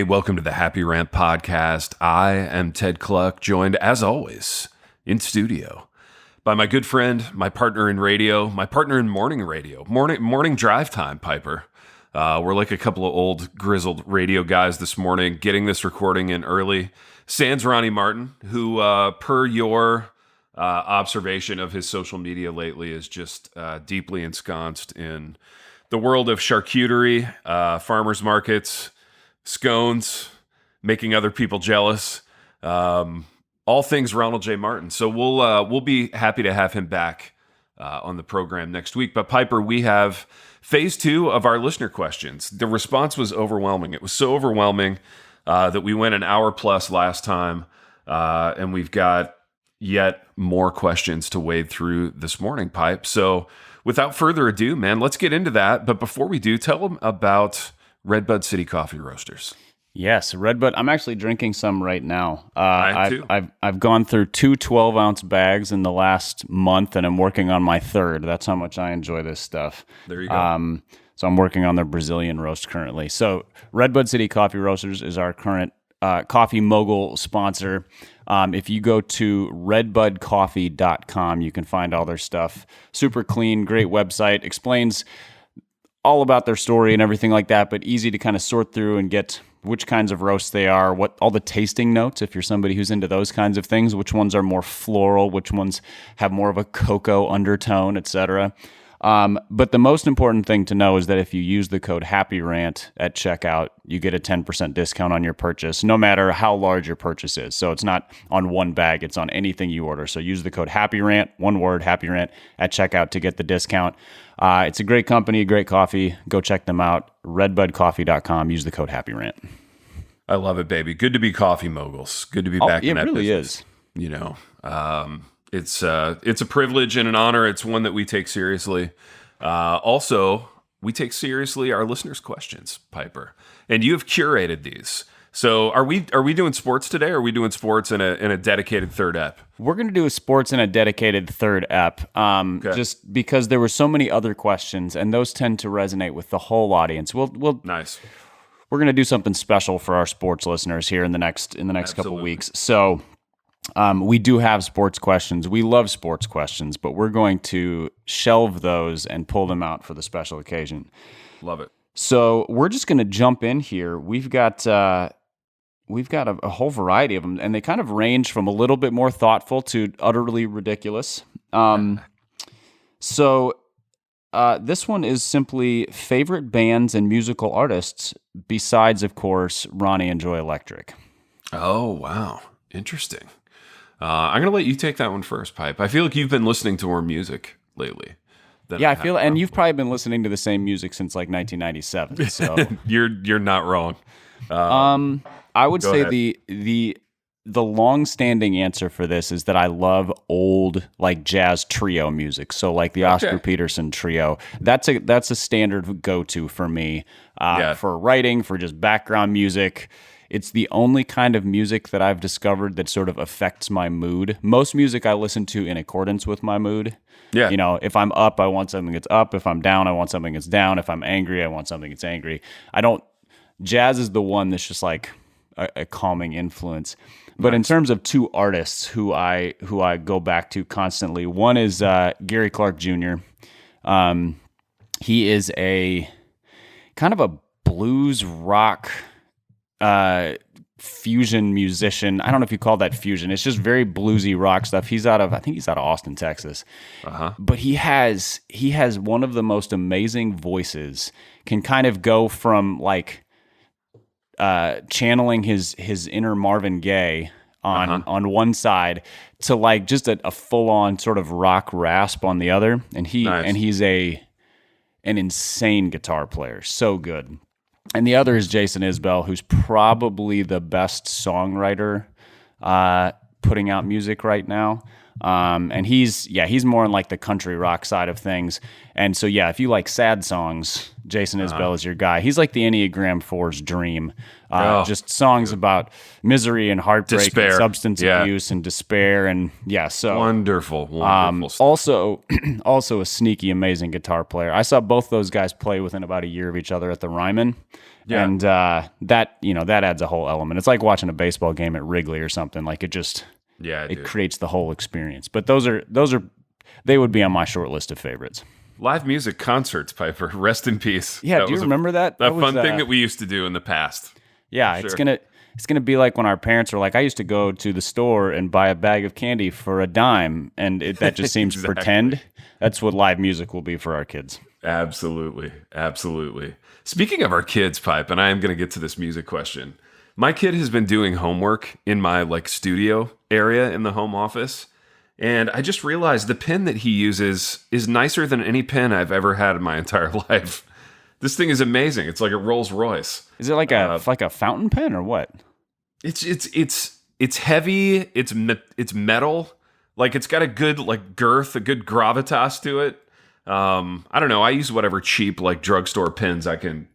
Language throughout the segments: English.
everybody. Welcome to the Happy Rant podcast. I am Ted Cluck, joined as always in studio by my good friend, my partner in radio, my partner in morning radio, morning drive time, Piper. We're like a couple of old grizzled radio guys this morning, getting this recording in early. Sans Ronnie Martin, who, per your observation of his social media lately, is just deeply ensconced in the world of charcuterie, farmers markets, scones, making other people jealous, all things Ronald J. Martin. So we'll be happy to have him back on the program next week. But Piper, we have phase 2 of our listener questions. The response was overwhelming. It was so overwhelming that we went an hour plus last time, and we've got yet more questions to wade through this morning, Pipe. So without further ado, man, let's get into that. But before we do, tell them about Redbud City Coffee Roasters. Yes, Redbud. I'm actually drinking some right now. I've gone through 2 12-ounce bags in the last month, and I'm working on my third. That's how much I enjoy this stuff. There you go. So I'm working on the Brazilian roast currently. So Redbud City Coffee Roasters is our current coffee mogul sponsor. If you go to redbudcoffee.com, you can find all their stuff. Super clean, great website. Explains all about their story and everything like that, but easy to kind of sort through and get which kinds of roasts they are, what all the tasting notes, if you're somebody who's into those kinds of things, which ones are more floral, which ones have more of a cocoa undertone, etc. But the most important thing to know is that if you use the code HAPPYRANT at checkout, you get a 10% discount on your purchase, no matter how large your purchase is. So it's not on one bag, it's on anything you order. So use the code HAPPYRANT, one word, HAPPYRANT, at checkout to get the discount. It's a great company, great coffee. Go check them out. Redbudcoffee.com. Use the code HAPPYRANT. I love it, baby. Good to be coffee moguls. Good to be back in that really business. Is. You know, it's a privilege and an honor. It's one that we take seriously. Also, we take seriously our listeners' questions, Piper, and you have curated these. So, are we doing sports today? Or are we doing sports in a dedicated third ep? We're going to do sports in a dedicated third ep, Okay. just because there were so many other questions, and those tend to resonate with the whole audience. Nice. We're going to do something special for our sports listeners here in the next couple weeks. So. We do have sports questions. We love sports questions, but we're going to shelve those and pull them out for the special occasion. Love it. So we're just going to jump in here. We've got a whole variety of them, and they kind of range from a little bit more thoughtful to utterly ridiculous. So this one is simply favorite bands and musical artists besides, of course, Ronnie and Joy Electric. Oh, wow. Interesting. I'm going to let you take that one first, Pipe. I feel like you've been listening to more music lately. Yeah, I feel, and you've probably been listening to the same music since like 1997. So you're not wrong. I would say ahead. the long-standing answer for this is that I love old like jazz trio music. So like the Oscar Peterson trio, that's a standard go-to for me for writing, for just background music. It's the only kind of music that I've discovered that sort of affects my mood. Most music I listen to in accordance with my mood. Yeah. You know, if I'm up, I want something that's up. If I'm down, I want something that's down. If I'm angry, I want something that's angry. Jazz is the one that's just like a calming influence. But in terms of 2 artists who I go back to constantly, one is Gary Clark Jr. He is a kind of a blues rock fusion musician. I don't know if you call that fusion. It's just very bluesy rock stuff. I think he's out of Austin, Texas. But he has one of the most amazing voices. Can kind of go from like channeling his inner Marvin Gaye on one side to like just a full on sort of rock rasp on the other. And he's an insane guitar player. So good. And the other is Jason Isbell, who's probably the best songwriter putting out music right now. And he's more on like the country rock side of things. And so, yeah, if you like sad songs, Jason Isbell is your guy. He's like the Enneagram 4's dream. Just songs about misery and heartbreak, Despair. And substance abuse and despair. And yeah, so wonderful stuff. Also a sneaky, amazing guitar player. I saw both those guys play within about a year of each other at the Ryman. Yeah. And that adds a whole element. It's like watching a baseball game at Wrigley or something. Like it creates the whole experience. But they would be on my short list of favorites. Live music concerts, Piper. Rest in peace. Yeah, do you remember that? That fun thing that we used to do in the past. Yeah, sure. it's gonna be like when our parents were like, I used to go to the store and buy a bag of candy for a dime, and that just seems Exactly. pretend. That's what live music will be for our kids. Absolutely. Speaking of our kids, Pipe, and I am going to get to this music question. My kid has been doing homework in my studio area in the home office, and I just realized the pen that he uses is nicer than any pen I've ever had in my entire life. This thing is amazing. It's like a Rolls Royce. Is it like a fountain pen or what? It's heavy. It's metal. Like it's got a good girth, a good gravitas to it. I don't know. I use whatever cheap drugstore pens I can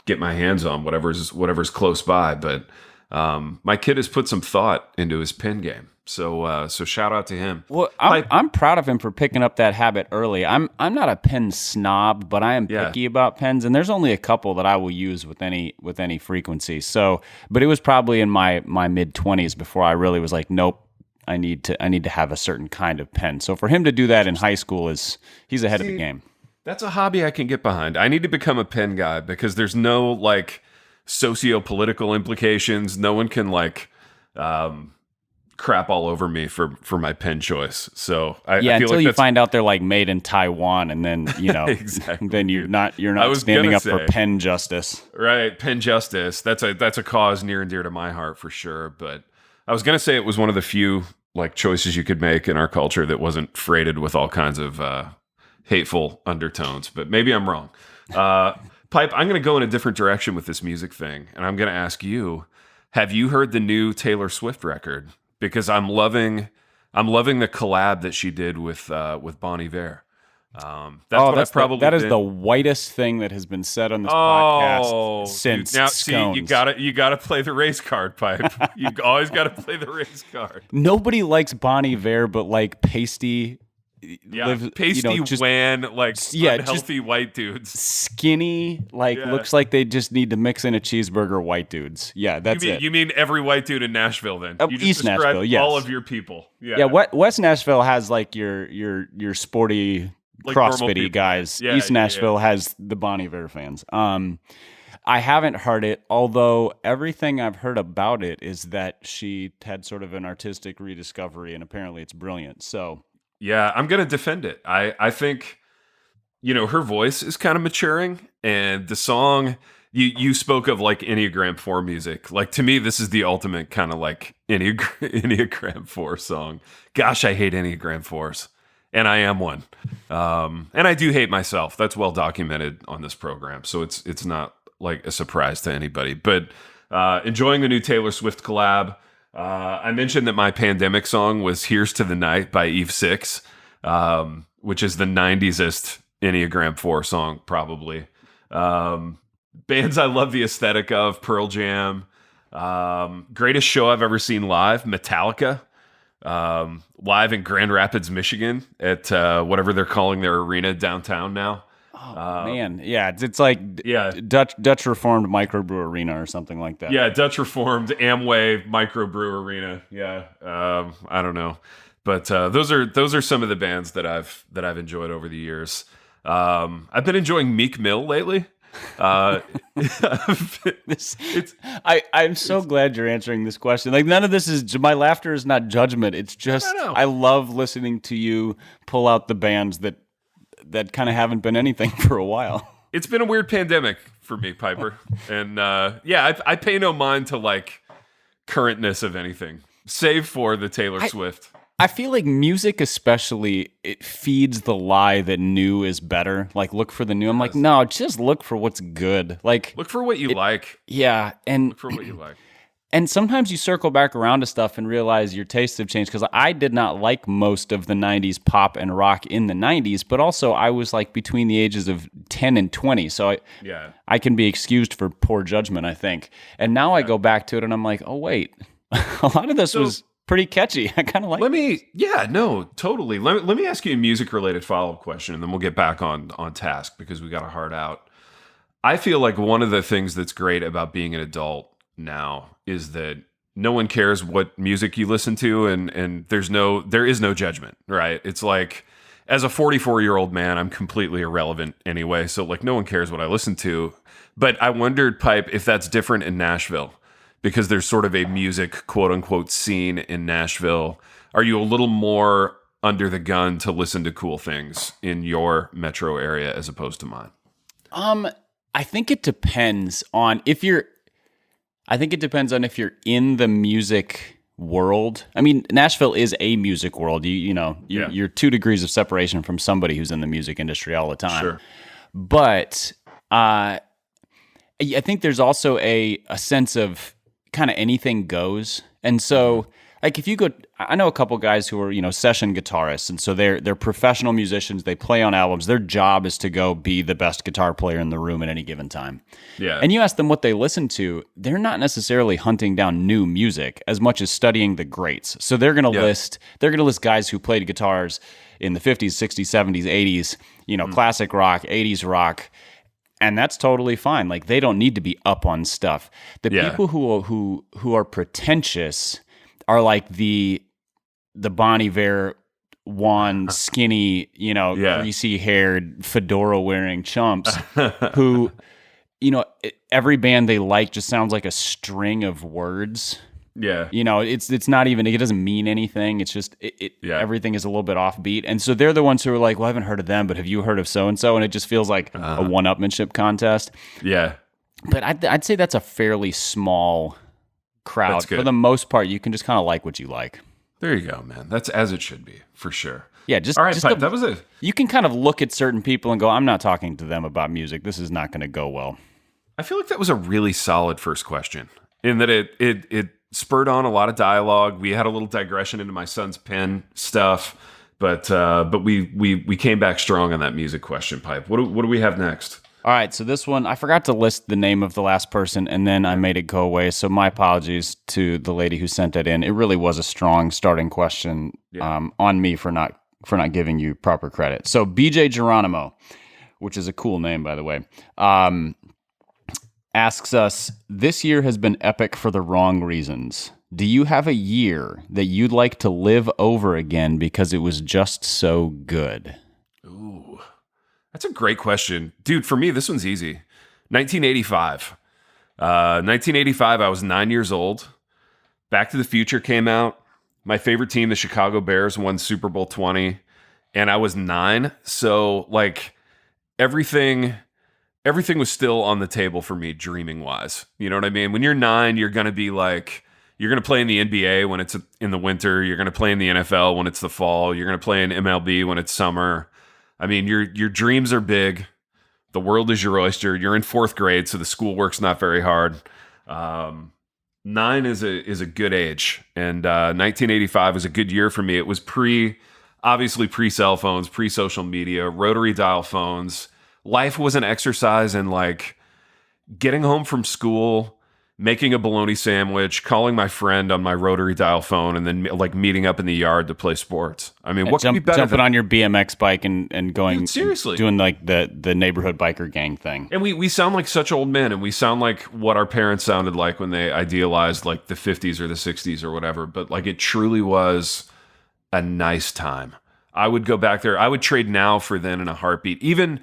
get my hands on, whatever's close by. But my kid has put some thought into his pen game. So shout out to him. Well, I'm proud of him for picking up that habit early. I'm not a pen snob, but I am picky about pens, and there's only a couple that I will use with any frequency. So, but it was probably in my mid-20s before I really was like, nope. I need to have a certain kind of pen. So for him to do that in high school he's ahead of the game. That's a hobby I can get behind. I need to become a pen guy because there's no socio-political implications. No one can crap all over me for my pen choice. So I feel until you find out they're made in Taiwan, and then exactly, then you're not standing up for pen justice. Right, pen justice. That's a cause near and dear to my heart for sure. But I was gonna say it was one of the few choices you could make in our culture that wasn't freighted with all kinds of hateful undertones, but maybe I'm wrong. Pipe, I'm going to go in a different direction with this music thing, and I'm going to ask you, have you heard the new Taylor Swift record? Because I'm loving the collab that she did with Bon Iver. That is the whitest thing that has been said on this podcast since now, scones. See, you gotta play the race card, Pipe. You always gotta play the race card. Nobody likes Bon Iver, but pasty. Pasty wan, unhealthy white dudes. Skinny, looks like they just need to mix in a cheeseburger white dudes. Yeah, that's it. You mean every white dude in Nashville then? You just East Nashville, yes. All of your people. Yeah. West Nashville has your sporty CrossFit guys. East Nashville has the Bon Iver fans. I haven't heard it, although everything I've heard about it is that she had sort of an artistic rediscovery, and apparently it's brilliant. So yeah, I'm going to defend it. I think, her voice is kind of maturing, and the song, you spoke of Enneagram 4 music. To me, this is the ultimate kind of Enneagram 4 song. Gosh, I hate Enneagram 4s, and I am one. And I do hate myself. That's well documented on this program, so it's not a surprise to anybody. But enjoying the new Taylor Swift collab. I mentioned that my pandemic song was Here's to the Night by Eve 6, which is the 90s-est Enneagram 4 song, probably. Bands I love the aesthetic of, Pearl Jam. Greatest show I've ever seen live, Metallica. Live in Grand Rapids, Michigan at whatever they're calling their arena downtown now. Oh, man. Yeah, it's Dutch Reformed Microbrew Arena or something like that. Yeah, Dutch Reformed Amway Microbrew Arena. Yeah, I don't know. But those are some of the bands that I've enjoyed over the years. I've been enjoying Meek Mill lately. I'm so glad you're answering this question. None of this is, my laughter is not judgment. It's just, I love listening to you pull out the bands that kind of haven't been anything for a while. It's been a weird pandemic for me, Piper. And I pay no mind to currentness of anything, save for the Taylor Swift. I feel like music especially, it feeds the lie that new is better. Look for the new. I'm no, just look for what's good. Look for what you like. Yeah. And look for what you like. And sometimes you circle back around to stuff and realize your tastes have changed, because I did not like most of the 90s pop and rock in the 90s, but also I was like between the ages of 10 and 20. So I can be excused for poor judgment, I think. And now I go back to it and I'm like, oh, wait, a lot of this was pretty catchy. I kind of like totally. Let me ask you a music-related follow-up question, and then we'll get back on task because we got a hard out. I feel like one of the things that's great about being an adult now is that no one cares what music you listen to, and there is no judgment, right? It's like, as a 44-year-old man, I'm completely irrelevant anyway, so like no one cares what I listen to. But I wondered, Pipe, if that's different in Nashville, because there's sort of a music quote unquote scene in Nashville. Are you a little more under the gun to listen to cool things in your metro area as opposed to mine? I think it depends on if you're in the music world. I mean, Nashville is a music world. You're 2 degrees of separation from somebody who's in the music industry all the time. Sure. But I think there's also a sense of kind of anything goes. And so, like, if you go, I know a couple guys who are, session guitarists, and so they're professional musicians. They play on albums. Their job is to go be the best guitar player in the room at any given time. Yeah. And you ask them what they listen to, they're not necessarily hunting down new music as much as studying the greats. So they're going to list guys who played guitars in the 50s, 60s, 70s, 80s, classic rock, 80s rock. And that's totally fine. Like, they don't need to be up on stuff. The people who are pretentious are like the Bon Iver, Juan, skinny, greasy-haired, fedora-wearing chumps who, every band they like just sounds like a string of words. Yeah. It's not even, it doesn't mean anything. It's just, everything is a little bit offbeat. And so they're the ones who are like, well, I haven't heard of them, but have you heard of so-and-so? And it just feels like a one-upmanship contest. Yeah. But I'd say that's a fairly small crowd. For the most part, you can just kind of like what you like. There you go, man. That's as it should be, for sure. Yeah, all right, Pipe, that was it. You can kind of look at certain people and go, I'm not talking to them about music. This is not going to go well. I feel like that was a really solid first question, in that it spurred on a lot of dialogue. We had a little digression into my son's pen stuff, but we came back strong on that music question, Pipe. What do we have next? All right, so this one, I forgot to list the name of the last person, and then I made it go away, so my apologies to the lady who sent that in. It really was a strong starting question on me for not giving you proper credit. So BJ Geronimo, which is a cool name, by the way, asks us, this year has been epic for the wrong reasons. Do you have a year that you'd like to live over again because it was just so good? Ooh, that's a great question. Dude, for me, this one's easy. 1985. 1985, I was 9 years old. Back to the Future came out. My favorite team, the Chicago Bears, won Super Bowl 20. And I was 9. So, like, everything was still on the table for me, dreaming wise. You know what I mean? When you're 9, you're going to be like, you're going to play in the NBA when it's in the winter. You're going to play in the NFL when it's the fall. You're going to play in MLB when it's summer. I mean, your dreams are big. The world is your oyster. You're in 4th grade, so the schoolwork's not very hard. 9 is a good age, and 1985 was a good year for me. It was obviously pre-cell phones, pre-social media, rotary dial phones. Life was an exercise in, like, getting home from school, making a bologna sandwich, calling my friend on my rotary dial phone, and then, like, meeting up in the yard to play sports. I mean, what could be better? Jumping on your BMX bike and going, dude, seriously, doing like the neighborhood biker gang thing. And we sound like such old men, and we sound like what our parents sounded like when they idealized, like, the 50s or the 60s or whatever. But, like, it truly was a nice time. I would go back there. I would trade now for then in a heartbeat. Even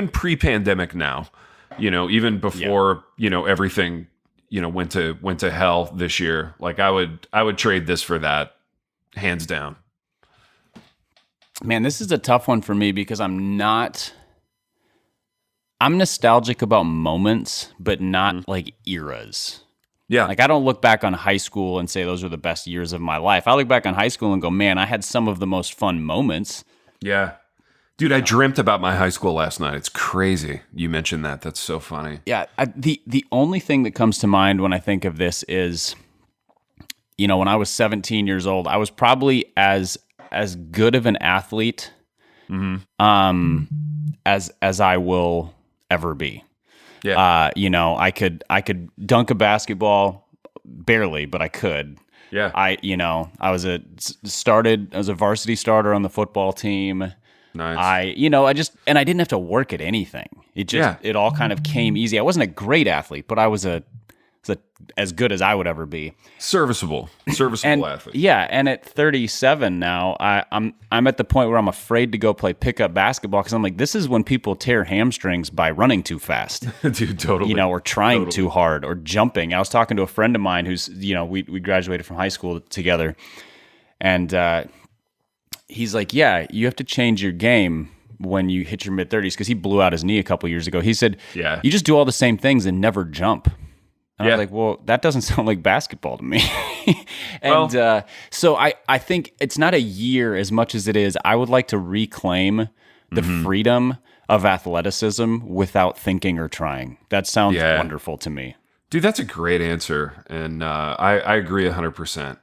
pre-pandemic now, even before, everything, went to hell this year. Like, I would trade this for that, hands down. Man, this is a tough one for me because I'm nostalgic about moments, but not like eras. Yeah. Like, I don't look back on high school and say those are the best years of my life. I look back on high school and go, man, I had some of the most fun moments. Yeah. Dude, I dreamt about my high school last night. It's crazy you mentioned that. That's so funny. Yeah. The only thing that comes to mind when I think of this is when I was 17 years old, I was probably as good of an athlete as I will ever be. Yeah. I could dunk a basketball barely, but I could. Yeah. I was a varsity starter on the football team. Nice. I didn't have to work at anything. It all kind of came easy. I wasn't a great athlete, but I was as good as I would ever be. Serviceable athlete. Yeah, and at 37 now, I'm at the point where I'm afraid to go play pickup basketball because I'm like, this is when people tear hamstrings by running too fast. Dude, totally. Or trying too hard or jumping. I was talking to a friend of mine who's, we graduated from high school together, and he's like, yeah, you have to change your game when you hit your mid-30s because he blew out his knee a couple years ago. He said, yeah, you just do all the same things and never jump. And I was like, well, that doesn't sound like basketball to me. And so I think it's not a year as much as it is. I would like to reclaim the freedom of athleticism without thinking or trying. That sounds wonderful to me. Dude, that's a great answer. And I agree 100%.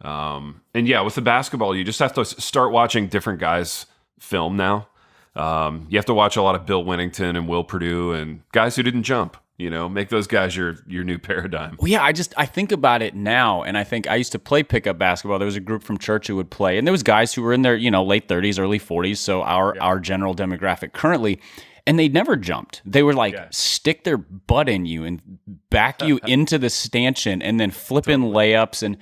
And yeah, with the basketball, you just have to start watching different guys film now. You have to watch a lot of Bill Winnington and Will Perdue and guys who didn't jump. Make those guys your new paradigm. Well, yeah, I think about it now, and I think I used to play pickup basketball. There was a group from church who would play, and there was guys who were in their late 30s, early 40s, so our general demographic currently, and they never jumped. They were like stick their butt in you and back you into the stanchion, and then flip in layups and.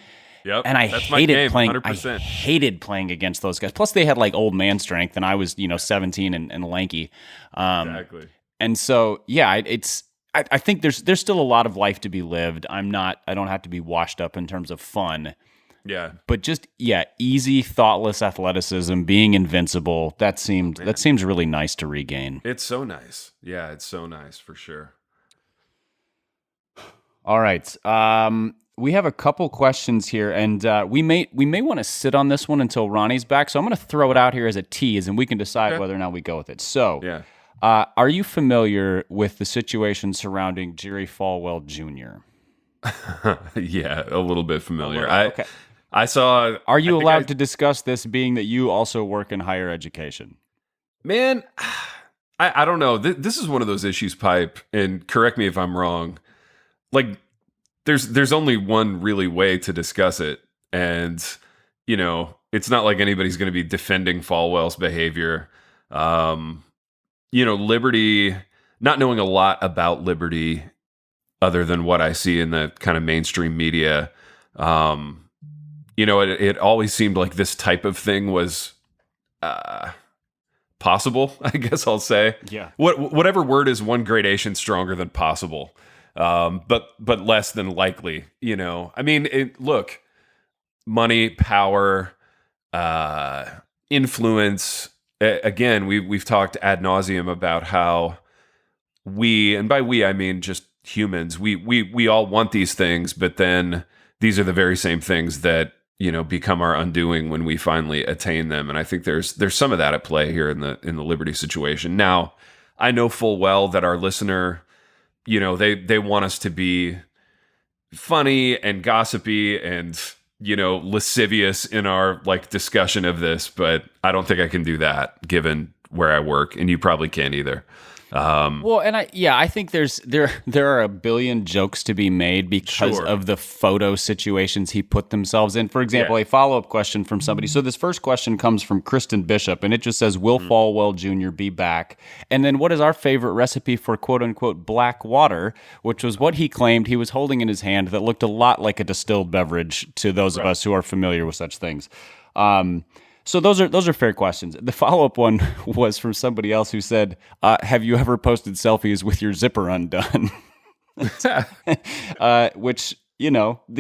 Yep, and I hated playing. 100%. I hated playing against those guys. Plus, they had like old man strength, and I was 17 and lanky. Exactly. And so I think there's still a lot of life to be lived. I don't have to be washed up in terms of fun. Yeah. But just easy, thoughtless athleticism, being invincible. That seems really nice to regain. It's so nice. Yeah, it's so nice for sure. All right. We have a couple questions here, and we may want to sit on this one until Ronnie's back. So I'm going to throw it out here as a tease, and we can decide whether or not we go with it. So, are you familiar with the situation surrounding Jerry Falwell Jr.? Yeah, a little bit familiar. Okay. I saw. Are you allowed to discuss this, being that you also work in higher education? Man, I don't know. This is one of those issues, Pipe, and correct me if I'm wrong. Like, there's only one really way to discuss it, and it's not like anybody's going to be defending Falwell's behavior. Liberty, not knowing a lot about Liberty other than what I see in the kind of mainstream media, it always seemed like this type of thing was possible, I guess I'll say. Yeah. Whatever word is one gradation stronger than possible. But less than likely, I mean, look, money, power, influence. Again, we've talked ad nauseum about how and by we, I mean just humans, we all want these things, but then these are the very same things that, become our undoing when we finally attain them. And I think there's some of that at play here in the Liberty situation. Now, I know full well that our listener, they want us to be funny and gossipy and, lascivious in our discussion of this, but I don't think I can do that given where I work, and you probably can't either. I think there are a billion jokes to be made because of the photo situations he put themselves in. For example, a follow-up question from somebody. So this first question comes from Kristen Bishop, and it just says, will Falwell Jr. be back? And then what is our favorite recipe for quote-unquote black water, which was what he claimed he was holding in his hand that looked a lot like a distilled beverage to those of us who are familiar with such things. So those are fair questions. The follow-up one was from somebody else who said, have you ever posted selfies with your zipper undone? Which,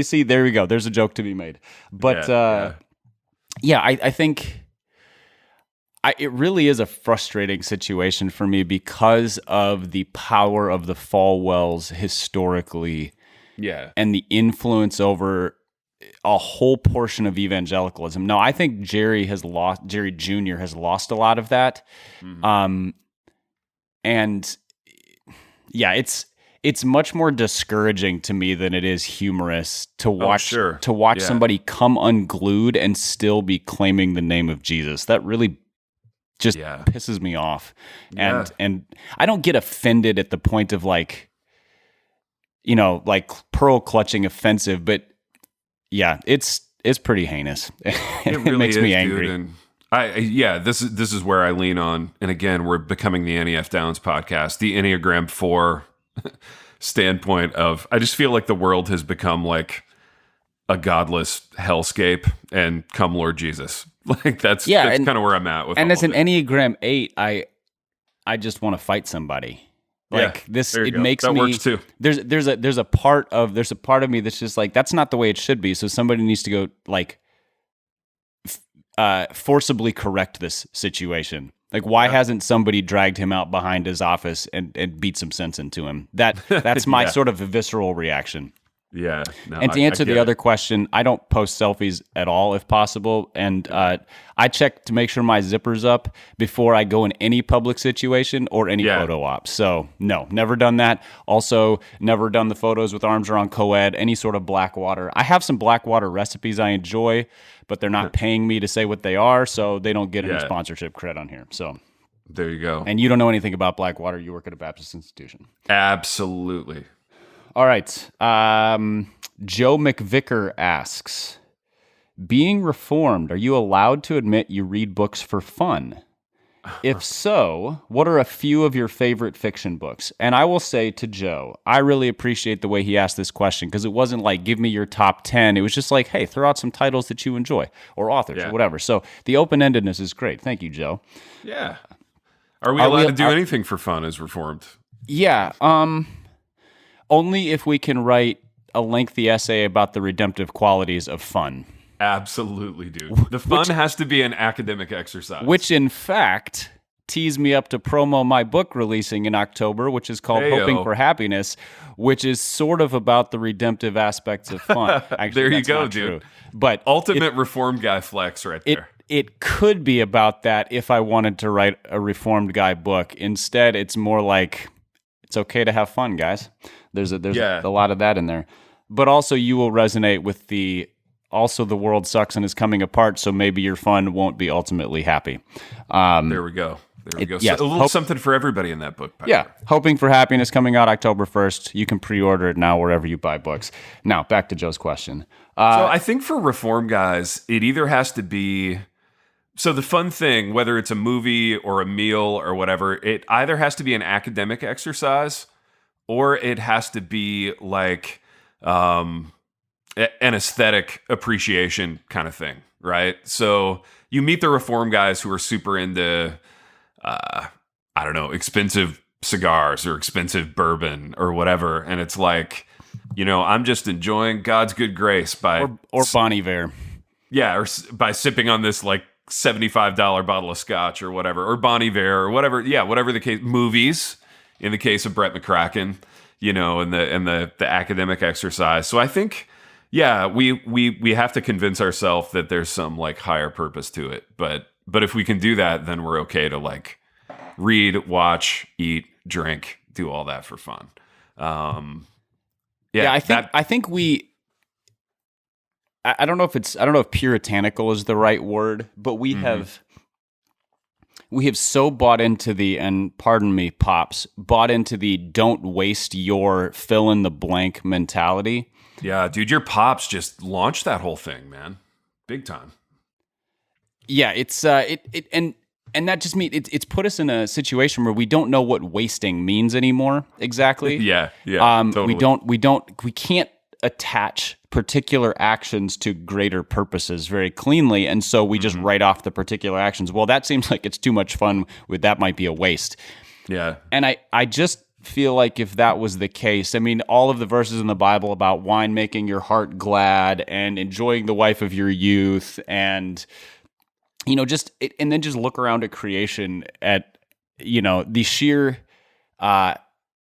see, there we go. There's a joke to be made. But I think it really is a frustrating situation for me because of the power of the Falwells historically and the influence over a whole portion of evangelicalism. No, I think Jerry Jr. has lost a lot of that. And it's much more discouraging to me than it is humorous to watch Yeah. somebody come unglued and still be claiming the name of Jesus. That really just pisses me off. Yeah. And I don't get offended at the point of like, you know, like pearl clutching offensive, but yeah, it's pretty heinous. It really makes me is, angry. dude. And this is where I lean on. And again, we're becoming the NEF Downs podcast, the Enneagram 4 standpoint of, I just feel like the world has become like a godless hellscape, and come Lord Jesus. Like that's kind of where I'm at with. And all as of an it. Enneagram 8, I just want to fight somebody. Like this, it makes that me. works too. There's a part of me that's just like, that's not the way it should be. So somebody needs to go like forcibly correct this situation. Like, why hasn't somebody dragged him out behind his office and beat some sense into him? That's my sort of visceral reaction. Yeah. No, And to answer the other question, I don't post selfies at all if possible. And I check to make sure my zipper's up before I go in any public situation or any photo op. So no, never done that. Also, never done the photos with arms around co-ed, any sort of Blackwater. I have some Blackwater recipes I enjoy, but they're not paying me to say what they are, so they don't get any sponsorship credit on here. So there you go. And you don't know anything about Blackwater. You work at a Baptist institution. Absolutely. All right. Joe McVicker asks, being Reformed, are you allowed to admit you read books for fun? If so, what are a few of your favorite fiction books? And I will say to Joe, I really appreciate the way he asked this question, because it wasn't like, give me your top 10. It was just like, hey, throw out some titles that you enjoy, or authors, or whatever. So the open-endedness is great. Thank you, Joe. Yeah. Are we allowed to do anything for fun as Reformed? Yeah. Only if we can write a lengthy essay about the redemptive qualities of fun. Absolutely, dude. The fun has to be an academic exercise. Which, in fact, tees me up to promo my book releasing in October, which is called Hoping for Happiness, which is sort of about the redemptive aspects of fun. Actually, there you go, dude. True. But ultimate Reformed guy flex right there. It could be about that if I wanted to write a Reformed guy book. Instead, it's more like, it's okay to have fun, guys. There's a lot of that in there. But also you will resonate with the world sucks and is coming apart, so maybe your fun won't be ultimately happy. There we go. Yes, so a little something for everybody in that book. Yeah. Hoping for Happiness, coming out October 1st. You can pre-order it now wherever you buy books. Now, back to Joe's question. So I think for Reform guys, it either has to be... So the fun thing, whether it's a movie or a meal or whatever, it either has to be an academic exercise or it has to be like an aesthetic appreciation kind of thing, right? So you meet the Reform guys who are super into, I don't know, expensive cigars or expensive bourbon or whatever. And it's like, you know, I'm just enjoying God's good grace by... Or Bon Iver. Yeah, or by sipping on this like $75 bottle of scotch or whatever, or Bon Iver or whatever. Yeah, whatever the case. Movies, in the case of Brett McCracken, you know, and the academic exercise. So I think, yeah, we have to convince ourselves that there's some like higher purpose to it. But if we can do that, then we're okay to like read, watch, eat, drink, do all that for fun. I think we. I don't know if puritanical is the right word, but we have so bought into the, and pardon me, pops, bought into the don't waste your fill in the blank mentality. Yeah, dude, your pops just launched that whole thing, man. Big time. Yeah, it's and that just means it's put us in a situation where we don't know what wasting means anymore exactly. Yeah, totally. We can't attach particular actions to greater purposes very cleanly, and so we just write off the particular actions. Well, that seems like it's too much fun. That might be a waste. Yeah. And I just feel like if that was the case, I mean, all of the verses in the Bible about wine making your heart glad and enjoying the wife of your youth, and you know, and then just look around at creation at, you know, the sheer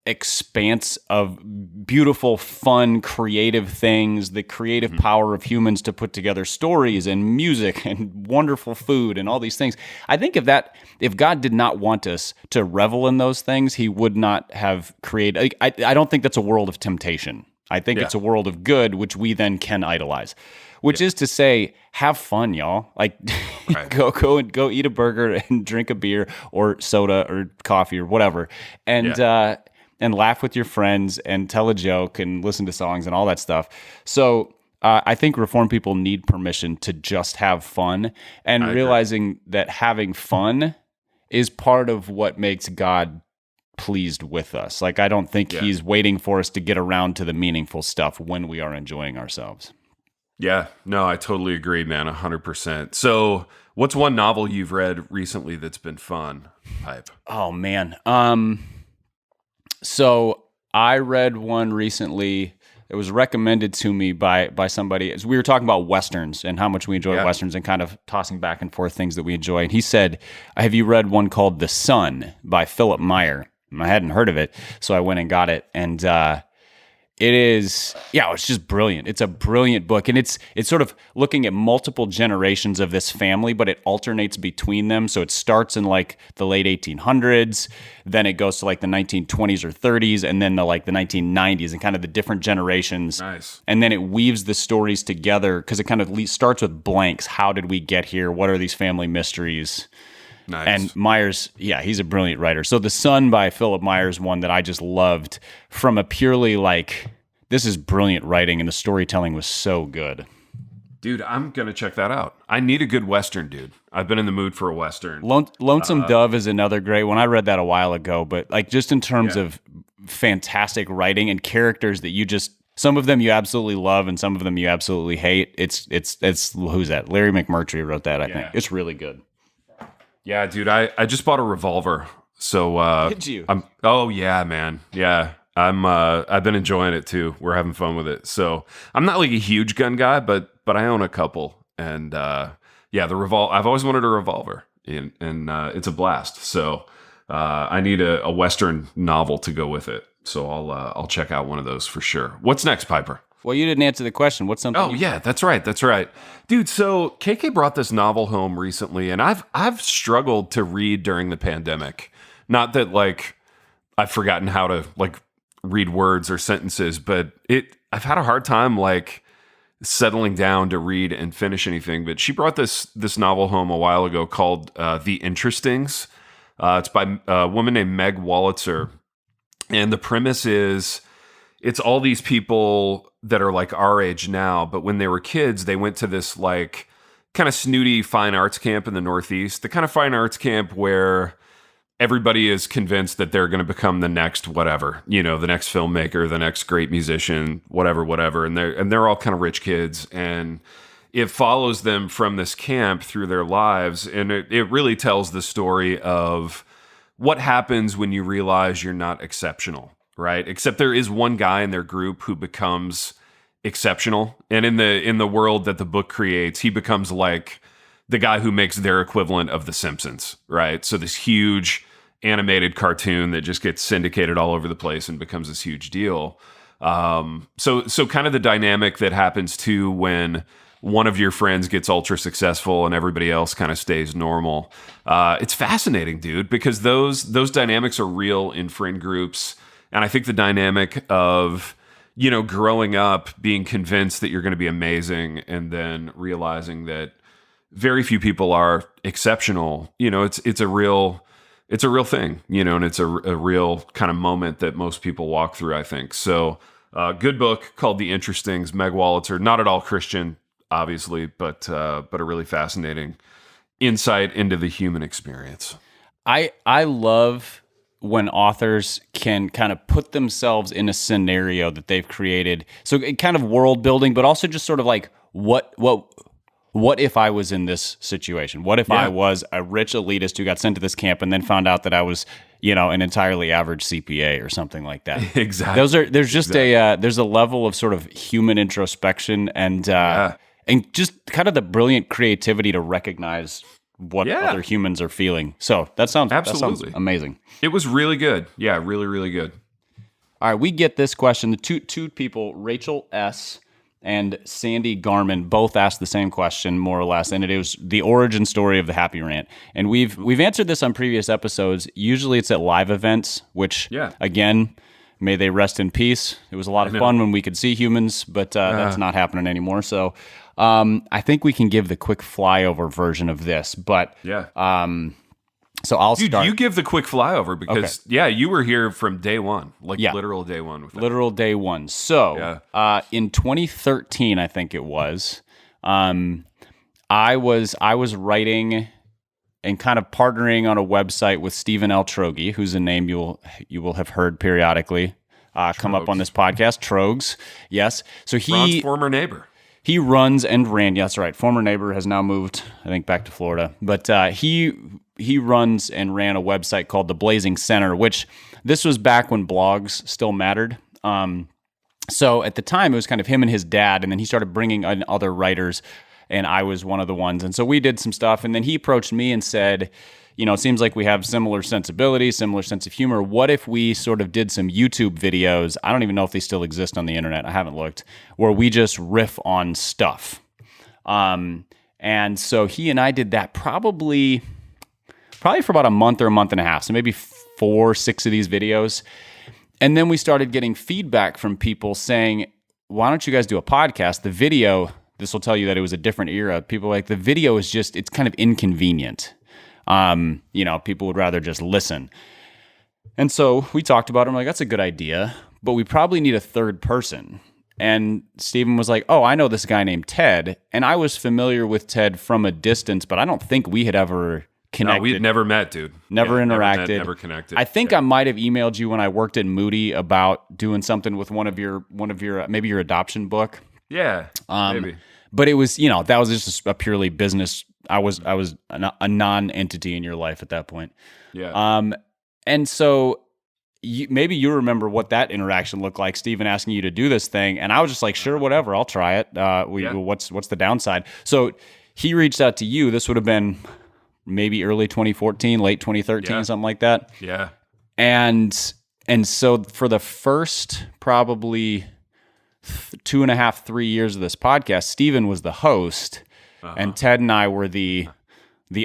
expanse of beautiful, fun, creative things, the creative power of humans to put together stories and music and wonderful food and all these things. I think if God did not want us to revel in those things, he would not have created. I don't think that's a world of temptation. I think it's a world of good, which we then can idolize. Which is to say, have fun, y'all. Like, Right. go eat a burger and drink a beer or soda or coffee or whatever, and laugh with your friends and tell a joke and listen to songs and all that stuff. So I think Reformed people need permission to just have fun, and realizing that having fun is part of what makes God pleased with us. Like, I don't think he's waiting for us to get around to the meaningful stuff when we are enjoying ourselves. Yeah, no, I totally agree, man, 100%. So, what's one novel you've read recently that's been fun, Pipe? Oh, man. So I read one recently. It was recommended to me by somebody. As we were talking about Westerns and how much we enjoy Westerns and kind of tossing back and forth things that we enjoy. And he said, have you read one called The Sun by Philip Meyer? And I hadn't heard of it, so I went and got it. And it is, it's just brilliant. It's a brilliant book, and it's sort of looking at multiple generations of this family, but it alternates between them. So it starts in like the late 1800s, then it goes to like the 1920s or 30s, and then the 1990s, and kind of the different generations. Nice. And then it weaves the stories together because it kind of starts with blanks. How did we get here? What are these family mysteries? Nice. And Myers, he's a brilliant writer. So The Sun by Philip Myers, one that I just loved from a purely this is brilliant writing, and the storytelling was so good. Dude, I'm going to check that out. I need a good Western, dude. I've been in the mood for a Western. Lonesome Dove is another great one. I read that a while ago, but just in terms of fantastic writing and characters that some of them you absolutely love and some of them you absolutely hate. It's who's that? Larry McMurtry wrote that, I think. It's really good. Yeah, dude, I just bought a revolver. So did you? Oh yeah, man. Yeah. I've been enjoying it too. We're having fun with it. So I'm not like a huge gun guy, but I own a couple. And the I've always wanted a revolver, and it's a blast. So I need a Western novel to go with it. So I'll check out one of those for sure. What's next, Piper? Well, you didn't answer the question. What's something? Oh, yeah, that's right. Dude, so KK brought this novel home recently, and I've struggled to read during the pandemic. Not that I've forgotten how to read words or sentences, but I've had a hard time settling down to read and finish anything. But she brought this novel home a while ago called The Interestings. It's by a woman named Meg Wolitzer, and the premise is it's all these people that are our age now, but when they were kids, they went to this kind of snooty fine arts camp in the Northeast, the kind of fine arts camp where everybody is convinced that they're going to become the next whatever, the next filmmaker, the next great musician, whatever. And they're all kind of rich kids, and it follows them from this camp through their lives. And it really tells the story of what happens when you realize you're not exceptional. Right. Except there is one guy in their group who becomes exceptional. And in the world that the book creates, he becomes the guy who makes their equivalent of The Simpsons. Right. So this huge animated cartoon that just gets syndicated all over the place and becomes this huge deal. So kind of the dynamic that happens too when one of your friends gets ultra successful and everybody else kind of stays normal. It's fascinating, dude, because those dynamics are real in friend groups. And I think the dynamic of, growing up, being convinced that you're going to be amazing and then realizing that very few people are exceptional, it's a real thing, and it's a real kind of moment that most people walk through, I think. So good book called The Interestings, Meg Wolitzer, not at all Christian, obviously, but a really fascinating insight into the human experience. I love when authors can kind of put themselves in a scenario that they've created. So kind of world building, but also just sort of what if I was in this situation? What if I was a rich elitist who got sent to this camp and then found out that I was, an entirely average CPA or something like that? Exactly. There's a level of sort of human introspection and just kind of the brilliant creativity to recognize what other humans are feeling. So that sounds amazing. It was really good. Yeah, really, really good. All right, we get this question. The two people, Rachel S. and Sandy Garman, both asked the same question, more or less, and it was the origin story of the Happy Rant. And we've answered this on previous episodes. Usually it's at live events, which, again, may they rest in peace. It was a lot of fun when we could see humans, but that's not happening anymore. So I think we can give the quick flyover version of this. But so I'll start. You give the quick flyover because, you were here from day one, literal day one. With that. Literal day one. So in 2013, I think it was, I was writing and kind of partnering on a website with Stephen L. Trogi, who's a name you will have heard periodically come up on this podcast. Trogs, yes. So Ron's former neighbor. He runs and ran. Yeah, that's right. Former neighbor has now moved, I think, back to Florida. But he runs and ran a website called The Blazing Center, which this was back when blogs still mattered. So at the time, it was kind of him and his dad, and then he started bringing in other writers, and I was one of the ones. And so we did some stuff, and then he approached me and said, it seems like we have similar sensibilities, similar sense of humor. What if we sort of did some YouTube videos? I don't even know if they still exist on the internet. I haven't looked, where we just riff on stuff. And so he and I did that probably for about a month or a month and a half. So maybe 4-6 of these videos. And then we started getting feedback from people saying, why don't you guys do a podcast? The video, this will tell you that it was a different era. People were like, the video is it's kind of inconvenient. People would rather just listen. And so we talked about it. I'm like, that's a good idea, but we probably need a third person. And Stephen was like, oh, I know this guy named Ted. And I was familiar with Ted from a distance, but I don't think we had ever connected. No, we had never met, dude. Never interacted. Never connected. I think I might have emailed you when I worked at Moody about doing something with one of your maybe your adoption book. Yeah, maybe. But it was, that was just a purely business. I was a non-entity in your life at that point. Yeah. And so maybe you remember what that interaction looked like, Stephen asking you to do this thing. And I was just like, sure, whatever, I'll try it. What's the downside? So he reached out to you. This would have been maybe early 2014, late 2013, something like that. Yeah. And so for the first probably 2.5, 3 years of this podcast, Stephen was the host, and Ted and I were the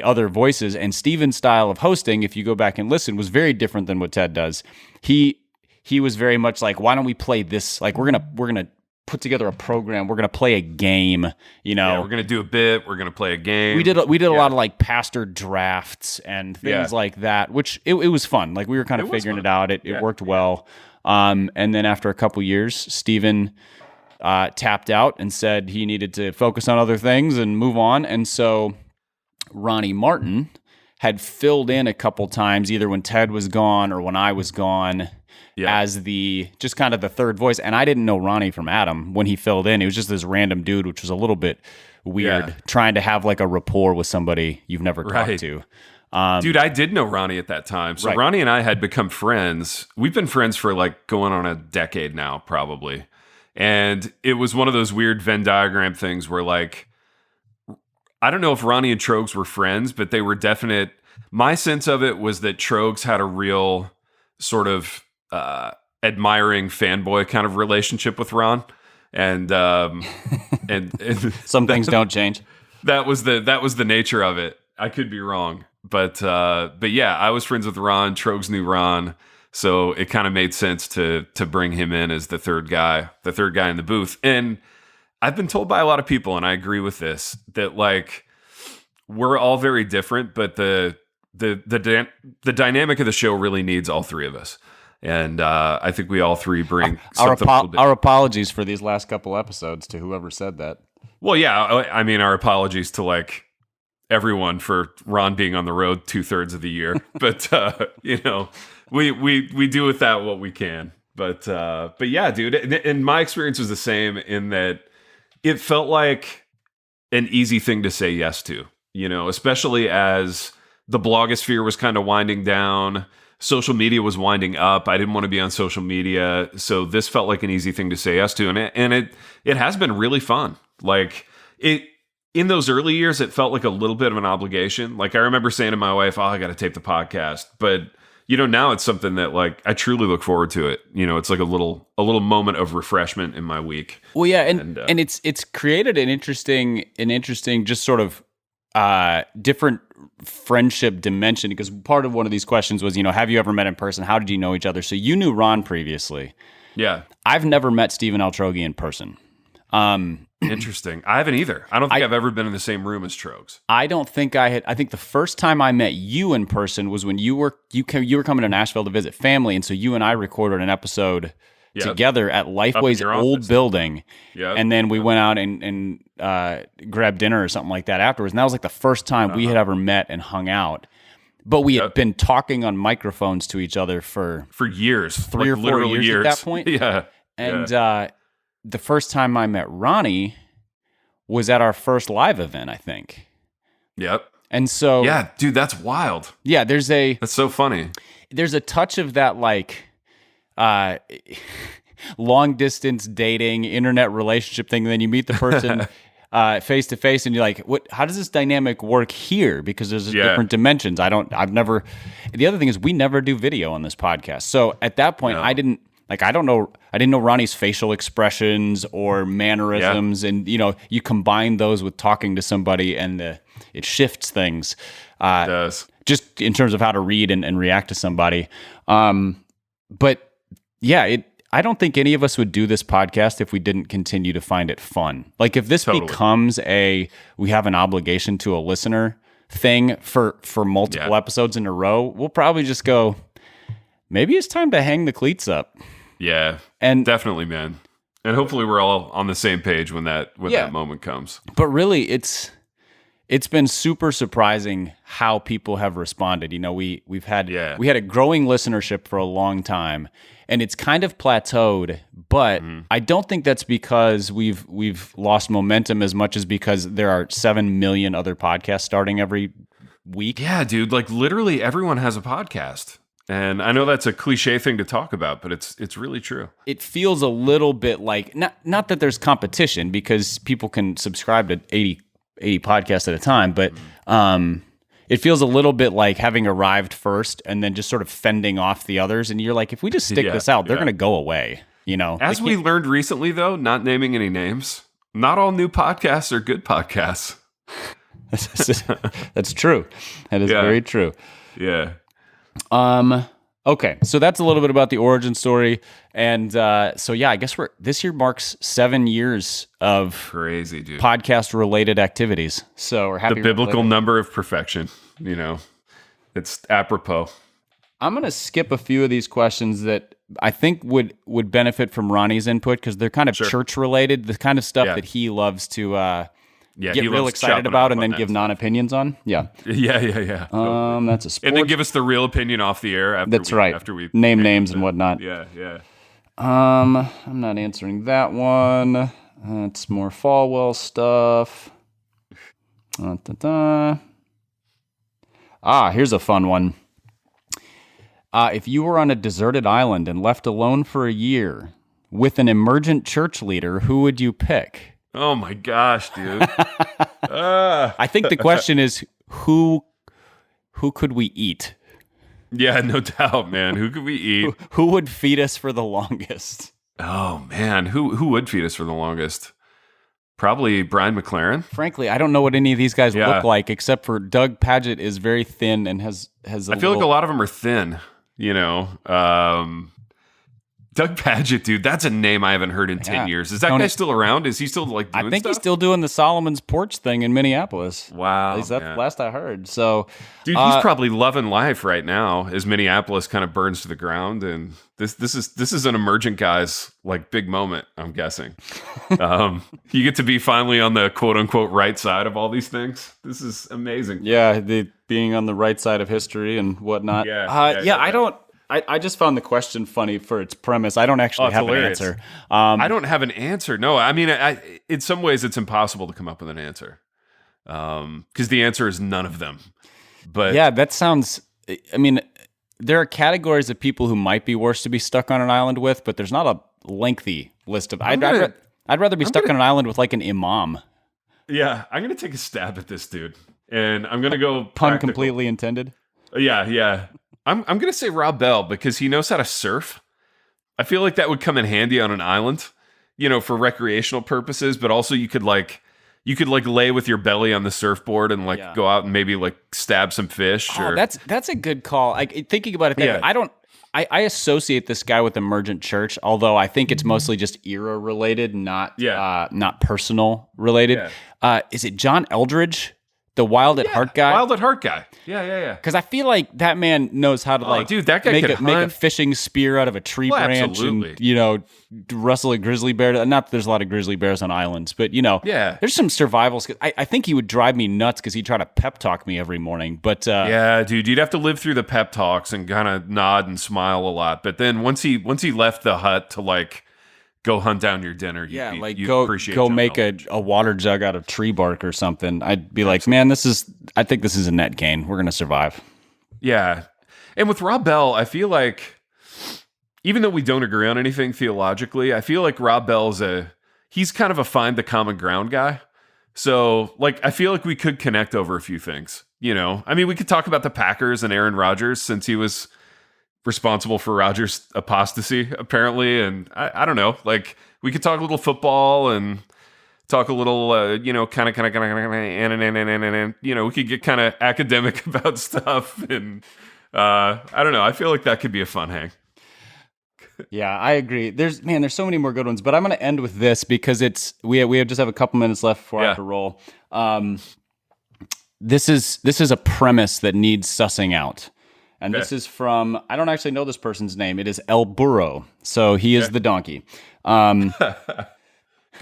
other voices. And Stephen's style of hosting, if you go back and listen, was very different than what Ted does. He was very much like, why don't we play this? Like, we're gonna put together a program. We're gonna play a game. Yeah, we're gonna do a bit. We're gonna play a game. We did a lot of like pastor drafts and things like that, which it was fun. Like, we were kind of figuring it out. It worked well. And then after a couple years, Stephen tapped out and said he needed to focus on other things and move on. And so Ronnie Martin had filled in a couple times, either when Ted was gone or when I was gone, as just kind of the third voice. And I didn't know Ronnie from Adam when he filled in. He was just this random dude, which was a little bit weird, trying to have like a rapport with somebody you've never talked to. Dude, I did know Ronnie at that time. So Ronnie and I had become friends. We've been friends for like going on a decade now, probably. And it was one of those weird Venn diagram things where, like, I don't know if Ronnie and Trogs were friends, but they were definite. My sense of it was that Trogs had a real sort of admiring fanboy kind of relationship with Ron. And some things don't change. That was the nature of it. I could be wrong. But yeah, I was friends with Ron. Trogs knew Ron. So it kind of made sense to bring him in as the third guy in the booth. And I've been told by a lot of people, and I agree with this, that like we're all very different, but the dynamic of the show really needs all three of us. And I think we all three bring our apologies for these last couple episodes to whoever said that. Well, yeah, I mean, our apologies to like everyone for Ron being on the road 2/3 of the year, but we do with that what we can. But yeah, dude, and my experience was the same in that it felt like an easy thing to say yes to, especially as the blogosphere was kind of winding down. Social media was winding up. I didn't want to be on social media. So this felt like an easy thing to say yes to. And it has been really fun. Like in those early years, it felt like a little bit of an obligation. Like I remember saying to my wife, I got to tape the podcast. But now it's something that like I truly look forward to it. It's like a little moment of refreshment in my week. Well, yeah, and it's created an interesting just sort of different friendship dimension, because part of one of these questions was, have you ever met in person? How did you know each other? So you knew Ron previously. Yeah. I've never met Stephen Altrogi in person. Interesting. I haven't either. I don't think I've ever been in the same room as Trogs. I don't think I had. I think the first time I met you in person was when you were coming to Nashville to visit family, and so you and I recorded an episode together at Lifeway's old building. Yeah. And then we went out and grabbed dinner or something like that afterwards. And that was like the first time we had ever met and hung out. But we had been talking on microphones to each other for years, 3 or 4 years at that point. Yeah. And the first time I met Ronnie was at our first live event, I think. Yep. And so, yeah, dude, that's wild. Yeah, that's so funny. There's a touch of that, like, long distance dating, internet relationship thing. And then you meet the person face to face, and you're like, "What? How does this dynamic work here?" Because there's different dimensions. The other thing is, we never do video on this podcast. So at that point, I didn't know Ronnie's facial expressions or mannerisms, and you combine those with talking to somebody, and it shifts things. It does. Just in terms of how to read and react to somebody. But yeah, I don't think any of us would do this podcast if we didn't continue to find it fun. Like if this becomes we have an obligation to a listener thing for multiple episodes in a row, we'll probably just go, maybe it's time to hang the cleats up. Yeah, and definitely, man. And hopefully we're all on the same page when that moment comes. But really, it's been super surprising how people have responded. We had a growing listenership for a long time, and it's kind of plateaued. But I don't think that's because we've lost momentum as much as because there are 7 million other podcasts starting every week. Yeah, dude. Like literally everyone has a podcast. And I know that's a cliche thing to talk about, but it's really true. It feels a little bit like, not that there's competition, because people can subscribe to 80 podcasts at a time, but it feels a little bit like having arrived first and then just sort of fending off the others. And you're like, if we just stick this out, they're going to go away. As we learned recently, though, not naming any names, not all new podcasts are good podcasts. That's true. That is very true. Yeah. Okay, so that's a little bit about the origin story, and I guess this year marks 7 years of crazy, dude, podcast-related activities. So we're happy. The biblical number of perfection, it's apropos. I'm gonna skip a few of these questions that I think would benefit from Ronnie's input, because they're kind of church-related, the kind of stuff that he loves to get real excited about and then give non-opinions on. Yeah. That's a sport. And then give us the real opinion off the air after we name names and whatnot. Yeah. I'm not answering that one. It's more Falwell stuff. Here's a fun one. If you were on a deserted island and left alone for a year with an emergent church leader, who would you pick? Oh my gosh, dude. I think the question is, who could we eat? Yeah, no doubt, man. Who could we eat? Who would feed us for the longest? Oh man, who would feed us for the longest? Probably Brian McLaren. Frankly, I don't know what any of these guys look like, except for Doug Padgett is very thin and has I feel like a lot of them are thin, Doug Padgett, dude, that's a name I haven't heard in 10 years. Is that guy still around? Is he still doing I think stuff? He's still doing the Solomon's Porch thing in Minneapolis. Wow. At least that's the last I heard. So, dude, he's probably loving life right now as Minneapolis kind of burns to the ground. And this is an emergent guy's like big moment, I'm guessing. You get to be finally on the quote unquote right side of all these things. This is amazing. Yeah, being on the right side of history and whatnot. I just found the question funny for its premise. I don't actually have hilarious. an answer. I don't have an answer. No, I mean, in some ways, it's impossible to come up with an answer because the answer is none of them. But yeah, that sounds. I mean, there are categories of people who might be worse to be stuck on an island with, but there's not a lengthy list of. I'd rather be stuck on an island with like an imam. Yeah, I'm gonna take a stab at this dude, and I'm gonna go pun completely intended. Yeah. I'm gonna say Rob Bell because he knows how to surf. I feel like that would come in handy on an island, for recreational purposes, but also you could lay with your belly on the surfboard and go out and maybe stab some fish. Oh, that's a good call. Thinking about it, I associate this guy with Emergent Church, although I think it's mostly just era related, not personal related. Yeah. Is it John Eldridge, the Wild at Heart guy? Wild at Heart guy. Yeah. Because I feel like that man knows how to dude, that guy make a fishing spear out of a tree branch, absolutely. and wrestle a grizzly bear. Not that there's a lot of grizzly bears on islands, but there's some survival skills. I think he would drive me nuts because he'd try to pep talk me every morning. But yeah, dude, you'd have to live through the pep talks and kind of nod and smile a lot. But then once he left the hut to go hunt down your dinner, you'd appreciate go make a water jug out of tree bark or something. I'd be like, man, I think this is a net gain. We're gonna survive. Yeah, and with Rob Bell, I feel like even though we don't agree on anything theologically, I feel like Rob Bell's he's kind of a find the common ground guy. So I feel like we could connect over a few things. I mean, we could talk about the Packers and Aaron Rodgers since he was responsible for Rodgers' apostasy, apparently. And I don't know, we could talk a little football and talk a little, we could get kind of academic about stuff. And I don't know. I feel like that could be a fun hang. Yeah, I agree. There's so many more good ones, but I'm going to end with this because we just have a couple minutes left before I have to roll. This is a premise that needs sussing out. And this is from, I don't actually know this person's name. It is El Burro. So he is the donkey. Good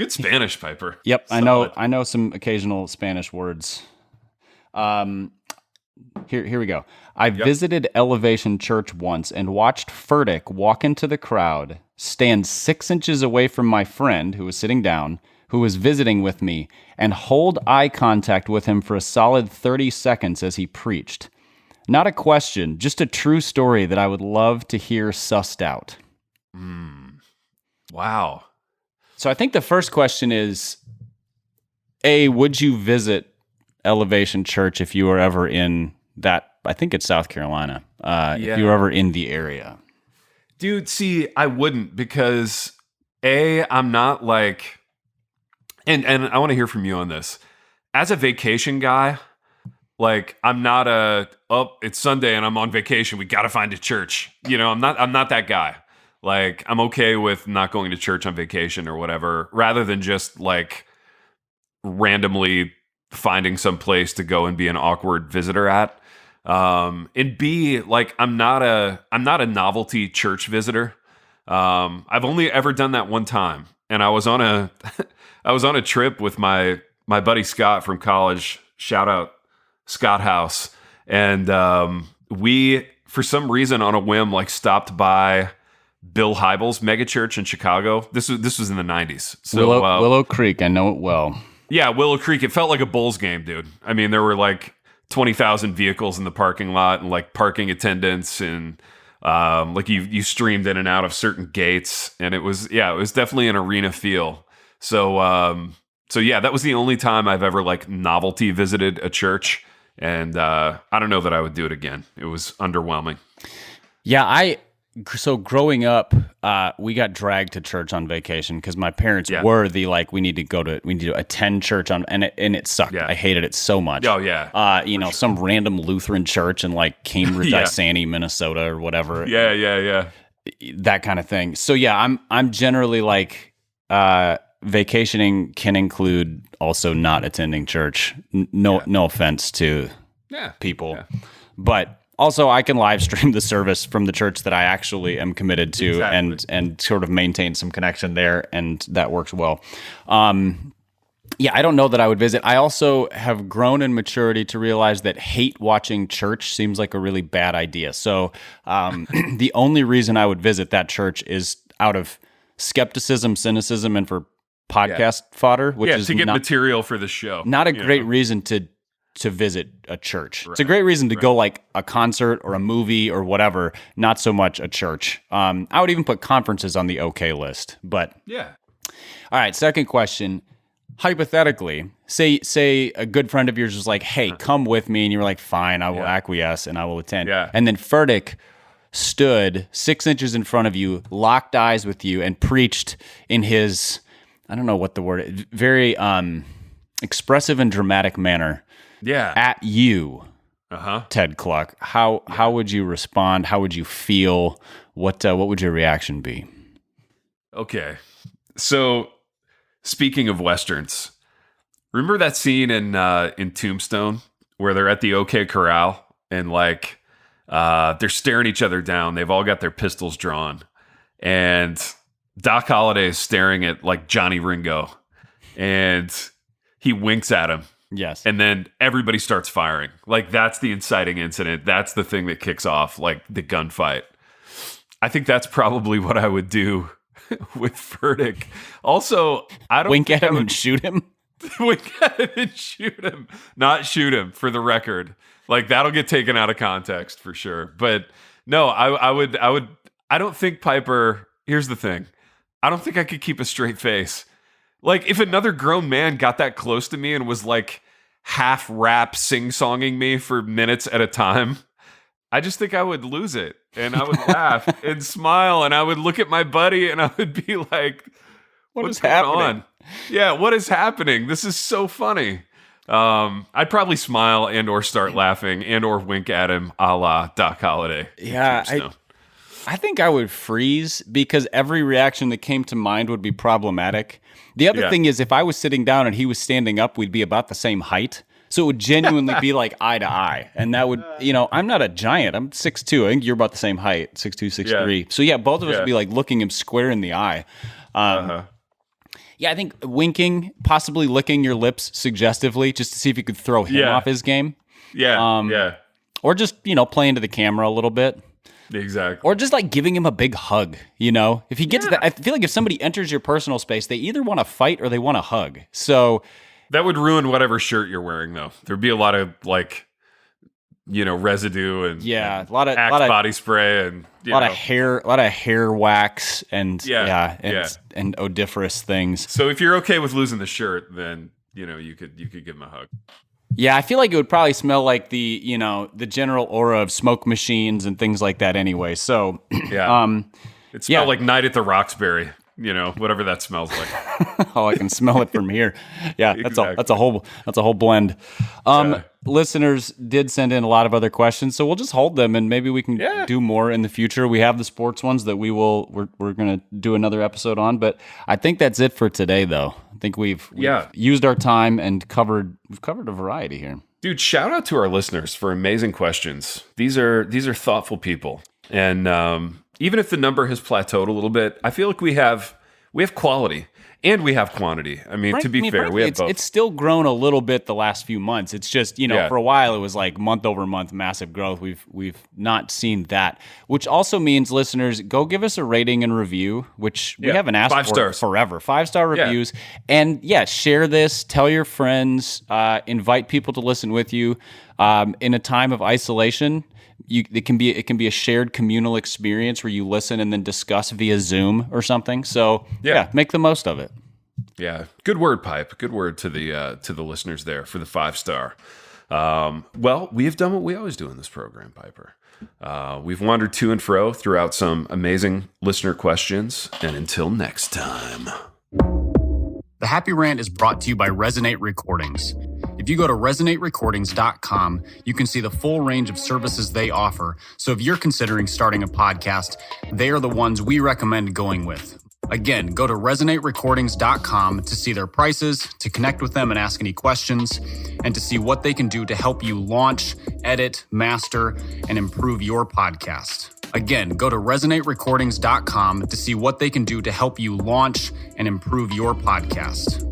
Spanish, Piper. Yep, solid. I know some occasional Spanish words. Here we go. I visited Elevation Church once and watched Furtick walk into the crowd, stand 6 inches away from my friend who was sitting down, who was visiting with me, and hold eye contact with him for a solid 30 seconds as he preached. Not a question, just a true story that I would love to hear sussed out. Wow. So I think the first question is, would you visit Elevation Church if you were ever in that, I think it's South Carolina, if you were ever in the area? Dude, see, I wouldn't because I'm not and I want to hear from you on this. As a vacation guy, I'm not it's Sunday and I'm on vacation, we got to find a church. I'm not that guy. I'm okay with not going to church on vacation or whatever, rather than just randomly finding some place to go and be an awkward visitor at. And B, I'm not a novelty church visitor. I've only ever done that one time, and I was on a trip with my buddy Scott from college. Shout out Scott House. And we, for some reason, on a whim, stopped by Bill Hybels' megachurch in Chicago. This was in the 90s. So Willow Creek, I know it well. Yeah, Willow Creek. It felt like a Bulls game, dude. I mean, there were 20,000 vehicles in the parking lot and parking attendants, and you streamed in and out of certain gates, and it was definitely an arena feel. So that was the only time I've ever novelty visited a church. And I don't know that I would do it again. It was underwhelming. Yeah, so growing up, we got dragged to church on vacation because my parents were the we need to attend church and it sucked. Yeah. I hated it so much. Oh yeah. Some random Lutheran church in Cambridge, Isani, Minnesota or whatever. Yeah. That kind of thing. So yeah, I'm generally vacationing can include also not attending church. No offense to people, but also I can live stream the service from the church that I actually am committed to and sort of maintain some connection there, and that works well. I don't know that I would visit. I also have grown in maturity to realize that hate watching church seems like a really bad idea. So the only reason I would visit that church is out of skepticism, cynicism, and for podcast fodder, which is to get material for the show. Not a great reason to visit a church. Right. It's a great reason to go a concert or a movie or whatever, not so much a church. I would even put conferences on the okay list, but yeah. All right, second question. hypothetically, say a good friend of yours was like, hey, come with me. And you were like, fine, I will acquiesce and I will attend. Yeah. And then Furtick stood 6 inches in front of you, locked eyes with you, and preached in his, I don't know what the word is, very expressive and dramatic manner at you, Ted Kluck. How would you respond? How would you feel? What would your reaction be? Okay. So, speaking of Westerns, remember that scene in Tombstone where they're at the OK Corral and like they're staring each other down. They've all got their pistols drawn, and Doc Holliday is staring at like Johnny Ringo, and he winks at him. Yes. And then everybody starts firing. Like that's the inciting incident. That's the thing that kicks off like the gunfight. I think that's probably what I would do with Furtick. Also, I don't wink at him and shoot him. Wink at him and shoot him. Not shoot him, for the record. Like that'll get taken out of context for sure. But no, I would. I don't think Piper. Here's the thing. I don't think I could keep a straight face. Like if another grown man got that close to me and was like half rap sing-songing me for minutes at a time, I just think I would lose it. And I would laugh and smile, and I would look at my buddy and I would be like, what's going on? Yeah, what is happening? This is so funny. I'd probably smile and or start laughing and or wink at him a la Doc Holliday. Yeah, I think I would freeze because every reaction that came to mind would be problematic. The other thing is if I was sitting down and he was standing up, we'd be about the same height. So it would genuinely be like eye to eye. And that would, I'm not a giant. I'm 6'2". I think you're about the same height, 6'2", 6'3". So yeah, both of us would be like looking him square in the eye. Yeah, I think winking, possibly licking your lips suggestively just to see if you could throw him off his game. Or just, playing to the camera a little bit. Exactly. Or just like giving him a big hug, If he gets that, I feel like if somebody enters your personal space, they either want to fight or they want to hug. So that would ruin whatever shirt you're wearing, though. There'd be a lot of residue and a lot of body spray and a lot of hair wax and and odoriferous things. So if you're okay with losing the shirt, then you could give him a hug. Yeah, I feel like it would probably smell like the general aura of smoke machines and things like that anyway. So it smelled like Night at the Roxbury. Whatever that smells like. Oh, I can smell it from here. Yeah, Exactly. that's a whole blend. Listeners did send in a lot of other questions, so we'll just hold them and maybe we can do more in the future. We have the sports ones that we're going to do another episode on, but I think that's it for today though. I think we've used our time and we've covered a variety here. Dude, shout out to our listeners for amazing questions. These are thoughtful people. And even if the number has plateaued a little bit, I feel like we have quality and we have quantity. I mean, to be fair, we have both. It's still grown a little bit the last few months. It's just, for a while it was like month over month massive growth. We've not seen that, which also means listeners, go give us a rating and review, which we haven't asked 5 for stars. Forever. 5-star reviews. And share this, tell your friends, invite people to listen with you. In a time of isolation, it can be a shared communal experience where you listen and then discuss via Zoom or something. So make the most of it. Yeah, good word, Pipe. Good word to the listeners there for the 5-star. Well, we have done what we always do in this program, Piper. We've wandered to and fro throughout some amazing listener questions, and until next time. The Happy Rant is brought to you by Resonate Recordings. If you go to resonaterecordings.com, you can see the full range of services they offer. So if you're considering starting a podcast, they are the ones we recommend going with. Again, go to resonaterecordings.com to see their prices, to connect with them and ask any questions, and to see what they can do to help you launch, edit, master, and improve your podcast. Again, go to resonaterecordings.com to see what they can do to help you launch and improve your podcast.